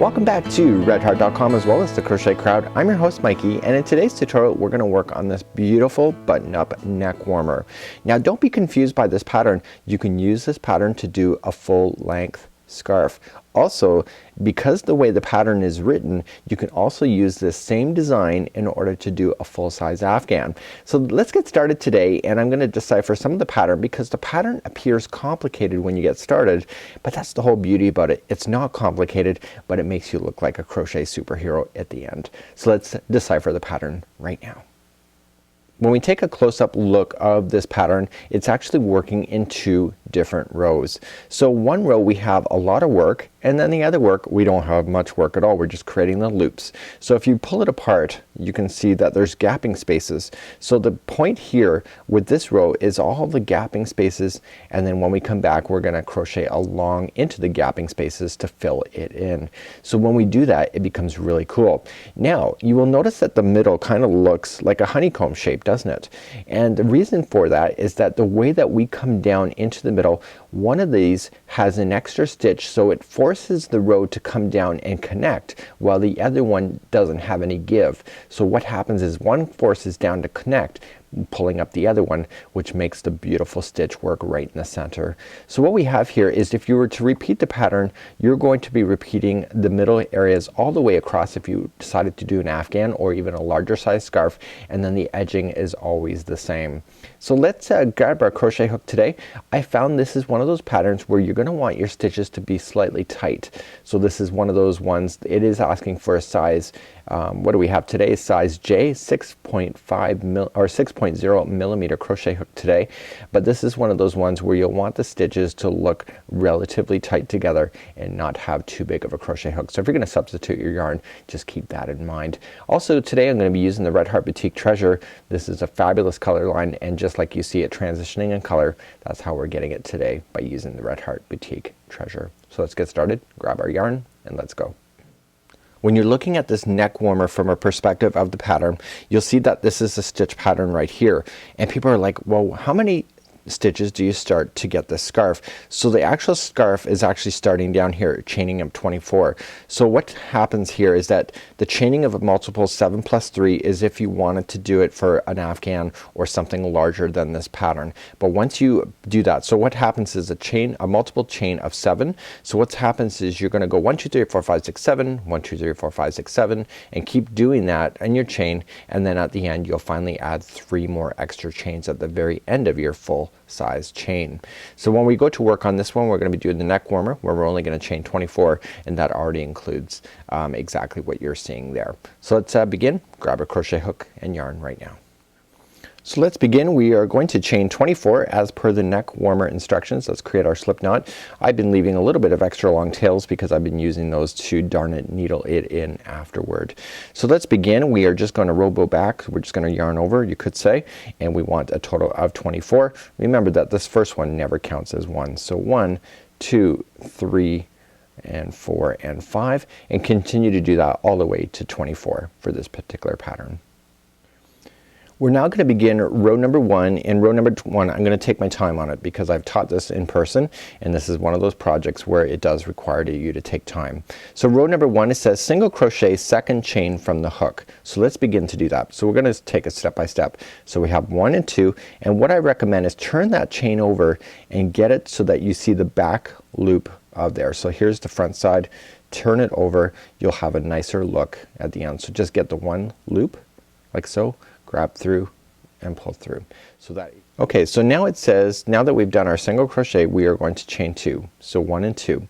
Welcome back to redheart.com as well as the Crochet Crowd. I'm your host Mikey, and in today's tutorial we're going to work on this beautiful button-up neck warmer. Now don't be confused by this pattern. You can use this pattern to do a full length scarf. Also, because the way the pattern is written, you can also use this same design in order to do a full-size afghan. So let's get started today, and I'm going to decipher some of the pattern because the pattern appears complicated when you get started, but that's the whole beauty about it. It's not complicated, but it makes you look like a crochet superhero at the end. So let's decipher the pattern right now. When we take a close-up look of this pattern, it's actually working in two different rows. So one row we have a lot of work, and then the other work we don't have much work at all. We're just creating the loops. So if you pull it apart, you can see that there's gapping spaces. So the point here with this row is all the gapping spaces, and then when we come back we're gonna crochet along into the gapping spaces to fill it in. So when we do that, it becomes really cool. Now you will notice that the middle kind of looks like a honeycomb shape, doesn't it? And the reason for that is that the way that we come down into the middle, one of these has an extra stitch, so it forces the row to come down and connect, while the other one doesn't have any give. So what happens is one forces down to connect, pulling up the other one, which makes the beautiful stitch work right in the center. So what we have here is, if you were to repeat the pattern, you're going to be repeating the middle areas all the way across if you decided to do an afghan or even a larger size scarf, and then the edging is always the same. So let's grab our crochet hook today. I found this is one of those patterns where you're gonna want your stitches to be slightly tight. So this is one of those ones, it is asking for a size, what do we have today? Size J, 6.0 millimeter crochet hook today. But this is one of those ones where you'll want the stitches to look relatively tight together and not have too big of a crochet hook. So if you're gonna substitute your yarn, just keep that in mind. Also today I'm gonna be using the Red Heart Boutique Treasure. This is a fabulous color line, and just like you see it transitioning in color, that's how we're getting it today, by using the Red Heart Boutique Treasure. So let's get started. Grab our yarn and let's go. When you're looking at this neck warmer from a perspective of the pattern, you'll see that this is a stitch pattern right here, and people are like, well, how many stitches do you start to get this scarf? So the actual scarf is actually starting down here, chaining up 24. So what happens here is that the chaining of a multiple 7 plus 3 is if you wanted to do it for an afghan or something larger than this pattern. But once you do that, so what happens is a multiple chain of 7. So what happens is you're gonna go 1 2 3 4 5 6 7, 1 2 3 4 5 6 7, and keep doing that in your chain, and then at the end you'll finally add 3 more extra chains at the very end of your full size chain. So when we go to work on this one, we're going to be doing the neck warmer, where we're only going to chain 24, and that already includes exactly what you're seeing there. So let's begin. Grab a crochet hook and yarn right now. So let's begin. We are going to chain 24 as per the neck warmer instructions. Let's create our slip knot. I've been leaving a little bit of extra long tails because I've been using those to darn it needle it in afterward. So let's begin. We are just going to robo back. We're just going to yarn over, you could say, and we want a total of 24. Remember that this first one never counts as one. So 1 2 3 and 4 and 5, and continue to do that all the way to 24 for this particular pattern. We're now going to begin row number 1. In row number 1 I'm going to take my time on it because I've taught this in person, and this is one of those projects where it does require you to take time. So row number 1, it says single crochet second chain from the hook. So let's begin to do that. So we're going to take it step by step. So we have 1 and 2, and what I recommend is turn that chain over and get it so that you see the back loop of there. So here's the front side, turn it over, you'll have a nicer look at the end. So just get the one loop like so, grab through and pull through. So that, okay, so now it says, now that we've done our single crochet, we are going to chain 2. So 1 and 2.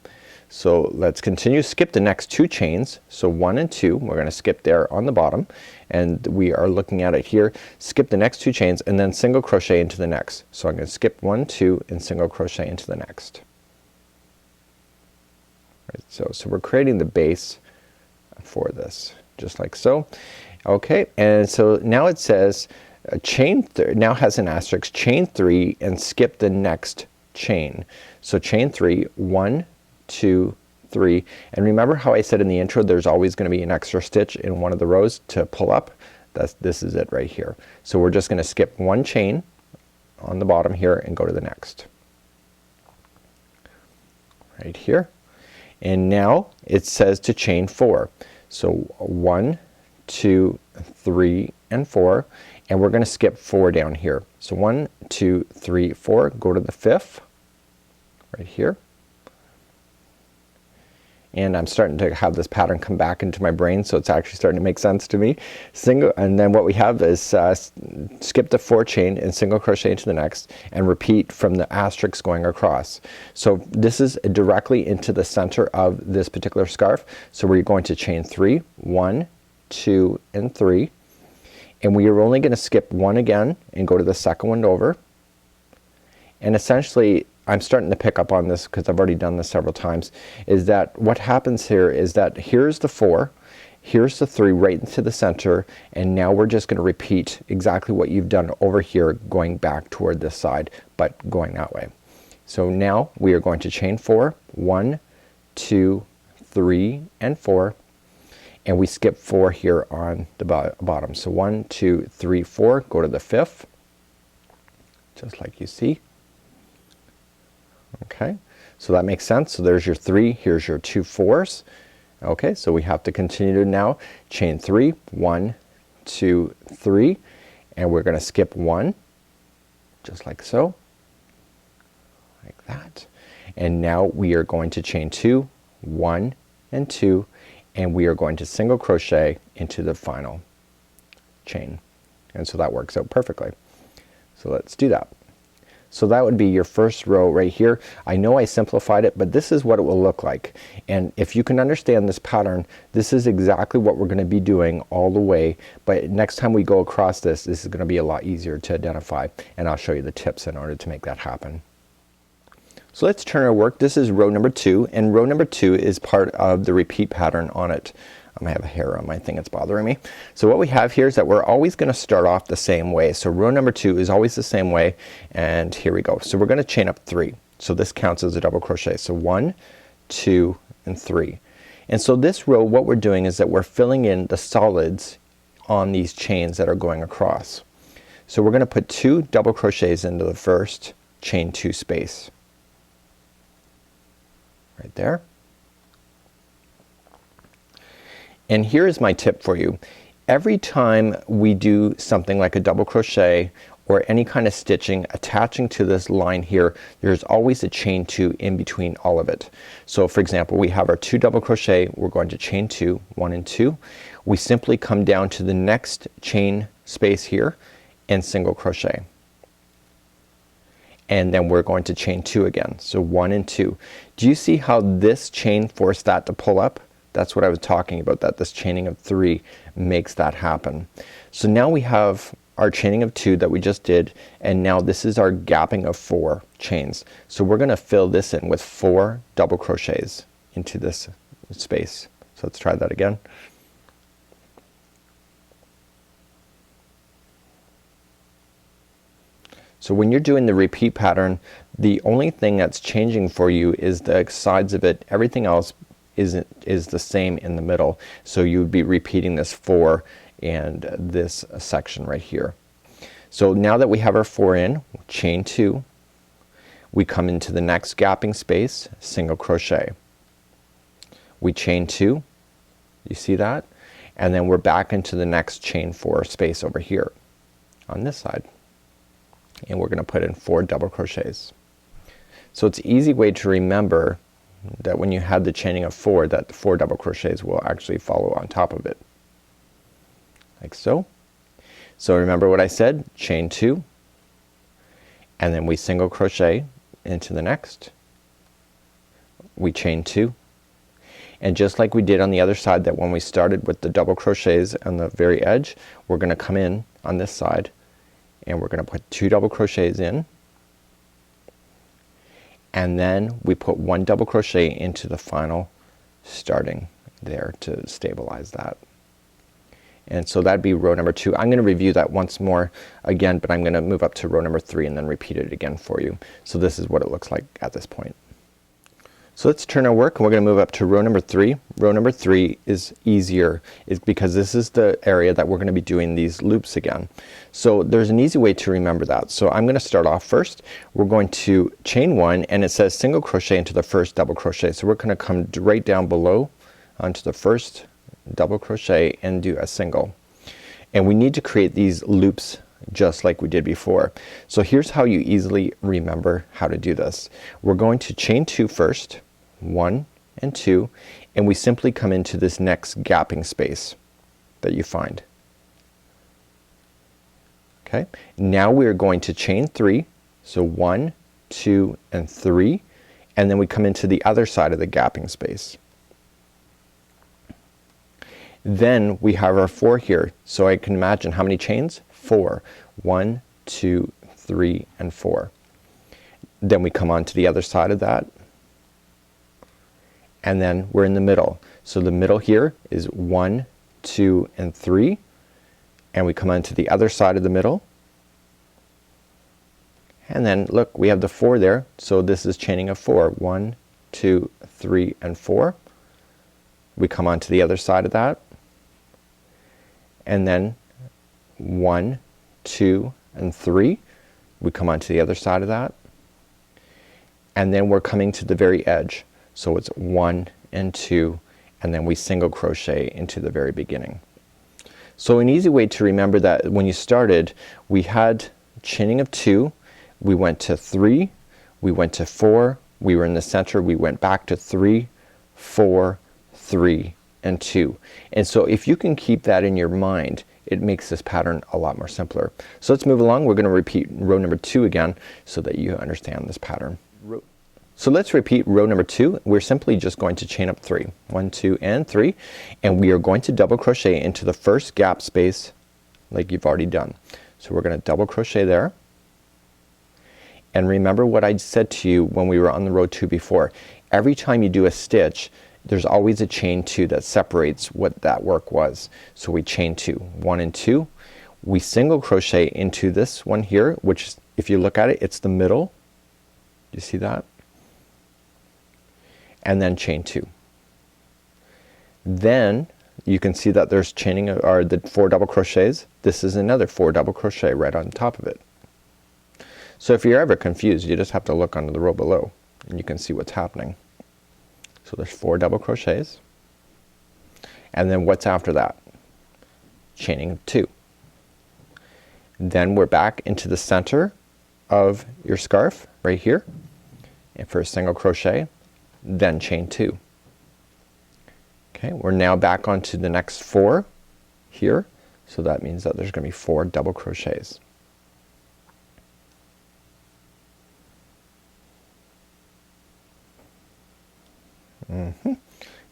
So let's continue, skip the next 2 chains. So 1 and 2, we're gonna skip there on the bottom, and we are looking at it here. Skip the next 2 chains and then single crochet into the next. So I'm gonna skip 1 2 and single crochet into the next. Right, so we're creating the base for this, just like so. Okay, and so now it says chain now has an asterisk, chain 3 and skip the next chain. So chain 3, 1 2 3, and remember how I said in the intro there's always going to be an extra stitch in one of the rows to pull up? This is it right here. So we're just going to skip 1 chain on the bottom here and go to the next. Right here. And now it says to chain 4. So 1, 2, 3 and 4, and we're gonna skip 4 down here. So 1, 2, 3, 4, go to the 5th right here. And I'm starting to have this pattern come back into my brain, so it's actually starting to make sense to me. Single, and then what we have is skip the 4 chain and single crochet into the next and repeat from the asterisk going across. So this is directly into the center of this particular scarf. So we're going to chain 3, 1, 2 and 3, and we are only going to skip 1 again and go to the second one over. And essentially I'm starting to pick up on this because I've already done this several times, is that what happens here is that here's the 4, here's the 3 right into the center, and now we're just gonna repeat exactly what you've done over here going back toward this side but going that way. So now we are going to chain 4, 1, 2, 3 and 4, and we skip 4 here on the bottom. So 1, 2, 3, 4, go to the 5th just like you see. Okay, so that makes sense. So there's your 3, here's your 2 4s. Okay, so we have to continue to now chain 3, 1, 2, 3, and we're gonna skip 1 just like so, like that. And now we are going to chain 2, 1 and 2, and we are going to single crochet into the final chain. And so that works out perfectly. So let's do that. So that would be your first row right here. I know I simplified it, but this is what it will look like. And if you can understand this pattern, this is exactly what we're gonna be doing all the way. But next time we go across this is gonna be a lot easier to identify, and I'll show you the tips in order to make that happen. So let's turn our work. This is row number 2, and row number 2 is part of the repeat pattern on it. I have a hair on my thing, it's bothering me. So what we have here is that we're always gonna start off the same way. So row number 2 is always the same way, and here we go. So we're gonna chain up 3. So this counts as a double crochet. So 1, 2 and 3. And so this row, what we're doing is that we're filling in the solids on these chains that are going across. So we're gonna put 2 double crochets into the first chain 2 space. Right there. And here is my tip for you. Every time we do something like a double crochet or any kind of stitching attaching to this line here, there's always a chain 2 in between all of it. So for example, we have our 2 double crochet, we're going to chain 2, 1 and 2. We simply come down to the next chain space here and single crochet. And then we're going to chain 2 again. So 1 and 2. Do you see how this chain forced that to pull up? That's what I was talking about, that this chaining of 3 makes that happen. So now we have our chaining of 2 that we just did, and now this is our gapping of 4 chains. So we're gonna fill this in with 4 double crochets into this space. So let's try that again. So when you're doing the repeat pattern, the only thing that's changing for you is the sides of it. Everything else is the same in the middle. So you would be repeating this 4 and this section right here. So now that we have our 4 in, chain 2, we come into the next gapping space, single crochet. We chain 2, you see that? And then we're back into the next chain 4 space over here on this side. And we're gonna put in 4 double crochets. So it's an easy way to remember that when you had the chaining of 4, that the 4 double crochets will actually follow on top of it. Like so. So remember what I said, chain 2, and then we single crochet into the next. We chain 2. And just like we did on the other side, that when we started with the double crochets on the very edge, we're gonna come in on this side and we're gonna put 2 double crochets in, and then we put 1 double crochet into the final starting there to stabilize that. And so that'd be row number 2. I'm gonna review that once more again, but I'm gonna move up to row number 3 and then repeat it again for you. So this is what it looks like at this point. So let's turn our work and we're gonna move up to row number 3. Row number 3 is easier because this is the area that we're gonna be doing these loops again. So there's an easy way to remember that. So I'm gonna start off first. We're going to chain 1 and it says single crochet into the first double crochet. So we're gonna come right down below onto the first double crochet and do a single. And we need to create these loops just like we did before. So here's how you easily remember how to do this. We're going to chain 2 first, 1 and 2, and we simply come into this next gapping space that you find. Okay, now we're going to chain 3, so 1, 2 and 3, and then we come into the other side of the gapping space. Then we have our 4 here, so I can imagine how many chains? 4. 1, 2, 3 and 4. Then we come on to the other side of that, and then we're in the middle. So the middle here is 1, 2 and 3, and we come on to the other side of the middle, and then look, we have the 4 there, so this is chaining of 4. 1, 2, 3 and 4. We come on to the other side of that, and then 1, 2 and 3. We come on to the other side of that, and then we're coming to the very edge. So it's 1 and 2, and then we single crochet into the very beginning. So an easy way to remember that, when you started we had chaining of 2, we went to 3, we went to 4, we were in the center, we went back to 3, 4, 3 and 2. And so if you can keep that in your mind, it makes this pattern a lot more simpler. So let's move along. We're gonna repeat row number 2 again so that you understand this pattern. So let's repeat row number 2. We're simply just going to chain up 3. 1, 2 and 3, and we are going to double crochet into the first gap space like you've already done. So we're gonna double crochet there. And remember what I said to you when we were on the row 2 before. Every time you do a stitch, there's always a chain 2 that separates what that work was. So we chain 2, 1 and 2. We single crochet into this one here, which if you look at it, it's the middle. Do you see that? And then chain 2. Then you can see that there's chaining or the 4 double crochets. This is another 4 double crochet right on top of it. So if you're ever confused, you just have to look under the row below and you can see what's happening. So there's 4 double crochets, and then what's after that? Chaining 2. Then we're back into the center of your scarf right here, and for a single crochet, then chain 2. Okay, we're now back onto the next 4 here, so that means that there's gonna be 4 double crochets.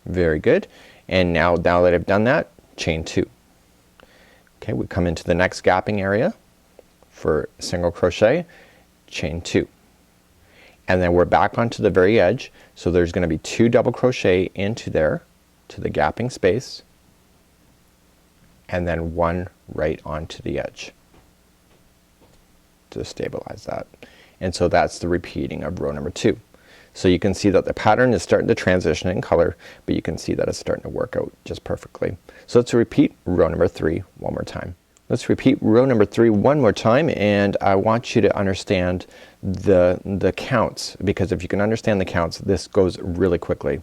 Very good. And now that I've done that, chain 2. Okay, we come into the next gapping area for single crochet, chain 2, and then we're back onto the very edge. So there's gonna be 2 double crochet into there to the gapping space, and then 1 right onto the edge to stabilize that. And so that's the repeating of row number 2. So you can see that the pattern is starting to transition in color, but you can see that it's starting to work out just perfectly. So let's repeat row number 3 one more time. Let's repeat row number 3 one more time, and I want you to understand the counts, because if you can understand the counts, this goes really quickly.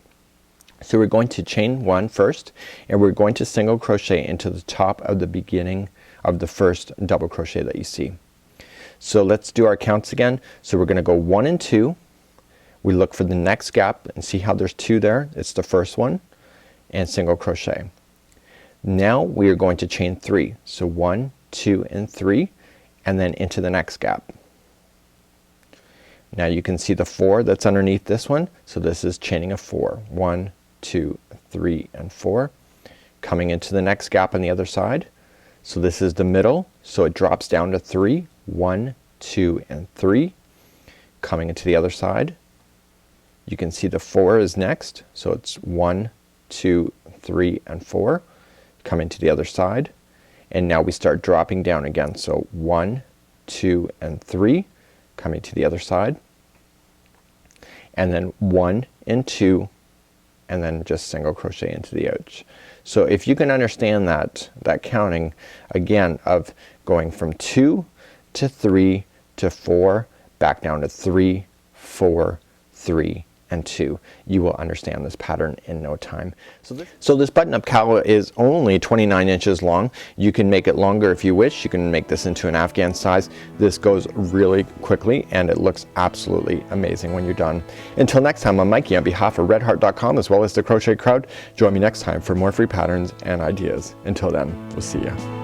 So we're going to chain 1 first, and we're going to single crochet into the top of the beginning of the first double crochet that you see. So let's do our counts again. So we're gonna go 1 and 2. We look for the next gap and see how there's 2 there. It's the first one, and single crochet. Now we are going to chain 3. So 1, 2 and 3, and then into the next gap. Now you can see the 4 that's underneath this one. So this is chaining of 4. 1, 2, 3 and 4. Coming into the next gap on the other side. So this is the middle, so it drops down to 3. 1, 2 and 3. Coming into the other side. You can see the 4 is next, so it's 1, 2, 3 and 4. Coming to the other side, and now we start dropping down again. So 1, 2 and 3, coming to the other side, and then 1 and 2, and then just single crochet into the edge. So if you can understand that counting again of going from 2 to 3 to 4 back down to 3, 4, 3 and 2, you will understand this pattern in no time. So this button-up cowl is only 29 inches long. You can make it longer if you wish. You can make this into an Afghan size. This goes really quickly and it looks absolutely amazing when you're done. Until next time, I'm Mikey on behalf of redheart.com as well as the Crochet Crowd. Join me next time for more free patterns and ideas. Until then, we'll see you.